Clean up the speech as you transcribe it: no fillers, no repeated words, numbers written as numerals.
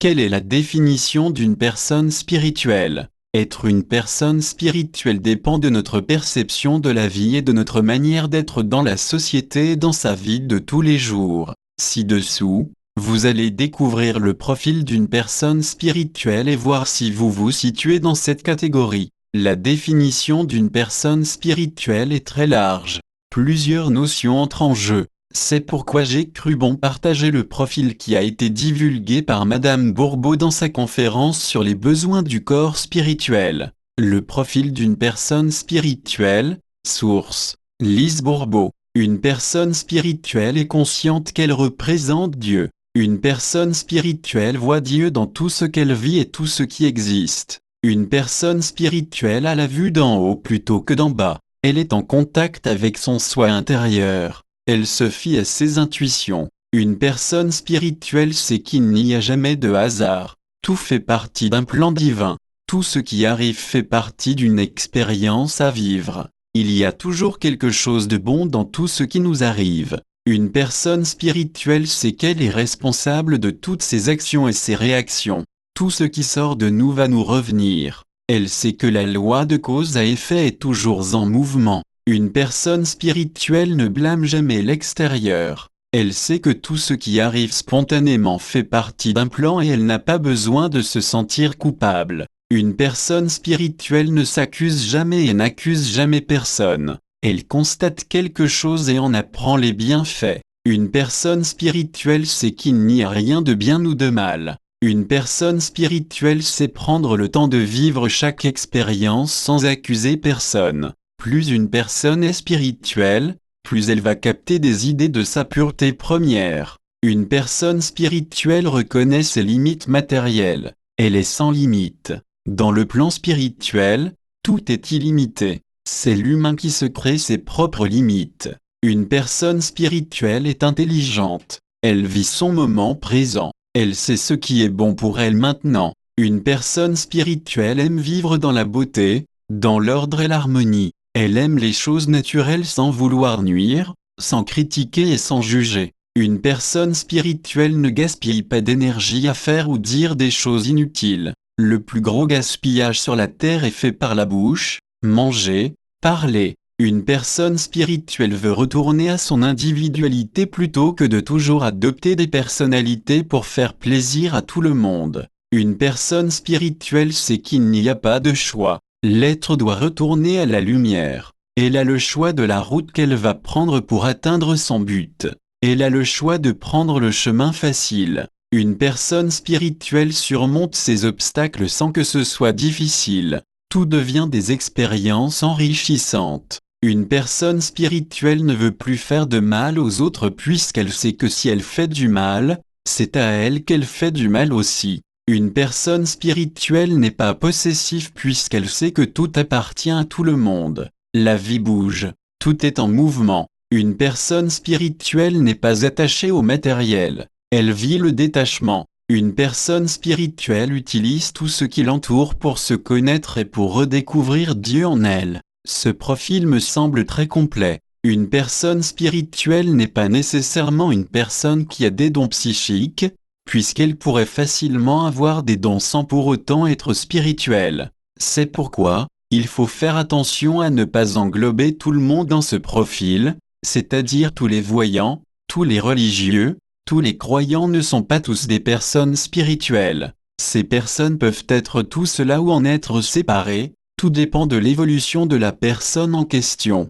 Quelle est la définition d'une personne spirituelle? Être une personne spirituelle dépend de notre perception de la vie et de notre manière d'être dans la société et dans sa vie de tous les jours. Ci-dessous, vous allez découvrir le profil d'une personne spirituelle et voir si vous vous situez dans cette catégorie. La définition d'une personne spirituelle est très large. Plusieurs notions entrent en jeu. C'est pourquoi j'ai cru bon partager le profil qui a été divulgué par Madame Bourbeau dans sa conférence sur les besoins du corps spirituel. Le profil d'une personne spirituelle, source, Lise Bourbeau. Une personne spirituelle est consciente qu'elle représente Dieu. Une personne spirituelle voit Dieu dans tout ce qu'elle vit et tout ce qui existe. Une personne spirituelle a la vue d'en haut plutôt que d'en bas. Elle est en contact avec son soi intérieur. Elle se fie à ses intuitions. Une personne spirituelle sait qu'il n'y a jamais de hasard. Tout fait partie d'un plan divin. Tout ce qui arrive fait partie d'une expérience à vivre. Il y a toujours quelque chose de bon dans tout ce qui nous arrive. Une personne spirituelle sait qu'elle est responsable de toutes ses actions et ses réactions. Tout ce qui sort de nous va nous revenir. Elle sait que la loi de cause à effet est toujours en mouvement. Une personne spirituelle ne blâme jamais l'extérieur. Elle sait que tout ce qui arrive spontanément fait partie d'un plan et elle n'a pas besoin de se sentir coupable. Une personne spirituelle ne s'accuse jamais et n'accuse jamais personne. Elle constate quelque chose et en apprend les bienfaits. Une personne spirituelle sait qu'il n'y a rien de bien ou de mal. Une personne spirituelle sait prendre le temps de vivre chaque expérience sans accuser personne. Plus une personne est spirituelle, plus elle va capter des idées de sa pureté première. Une personne spirituelle reconnaît ses limites matérielles. Elle est sans limite. Dans le plan spirituel, tout est illimité. C'est l'humain qui se crée ses propres limites. Une personne spirituelle est intelligente. Elle vit son moment présent. Elle sait ce qui est bon pour elle maintenant. Une personne spirituelle aime vivre dans la beauté, dans l'ordre et l'harmonie. Elle aime les choses naturelles sans vouloir nuire, sans critiquer et sans juger. Une personne spirituelle ne gaspille pas d'énergie à faire ou dire des choses inutiles. Le plus gros gaspillage sur la terre est fait par la bouche, manger, parler. Une personne spirituelle veut retourner à son individualité plutôt que de toujours adopter des personnalités pour faire plaisir à tout le monde. Une personne spirituelle sait qu'il n'y a pas de choix. L'être doit retourner à la lumière. Elle a le choix de la route qu'elle va prendre pour atteindre son but. Elle a le choix de prendre le chemin facile. Une personne spirituelle surmonte ses obstacles sans que ce soit difficile. Tout devient des expériences enrichissantes. Une personne spirituelle ne veut plus faire de mal aux autres puisqu'elle sait que si elle fait du mal, c'est à elle qu'elle fait du mal aussi. Une personne spirituelle n'est pas possessive puisqu'elle sait que tout appartient à tout le monde. La vie bouge, tout est en mouvement. Une personne spirituelle n'est pas attachée au matériel. Elle vit le détachement. Une personne spirituelle utilise tout ce qui l'entoure pour se connaître et pour redécouvrir Dieu en elle. Ce profil me semble très complet. Une personne spirituelle n'est pas nécessairement une personne qui a des dons psychiques, puisqu'elle pourrait facilement avoir des dons sans pour autant être spirituelle. C'est pourquoi, il faut faire attention à ne pas englober tout le monde dans ce profil, c'est-à-dire tous les voyants, tous les religieux, tous les croyants ne sont pas tous des personnes spirituelles. Ces personnes peuvent être tout cela ou en être séparées, tout dépend de l'évolution de la personne en question.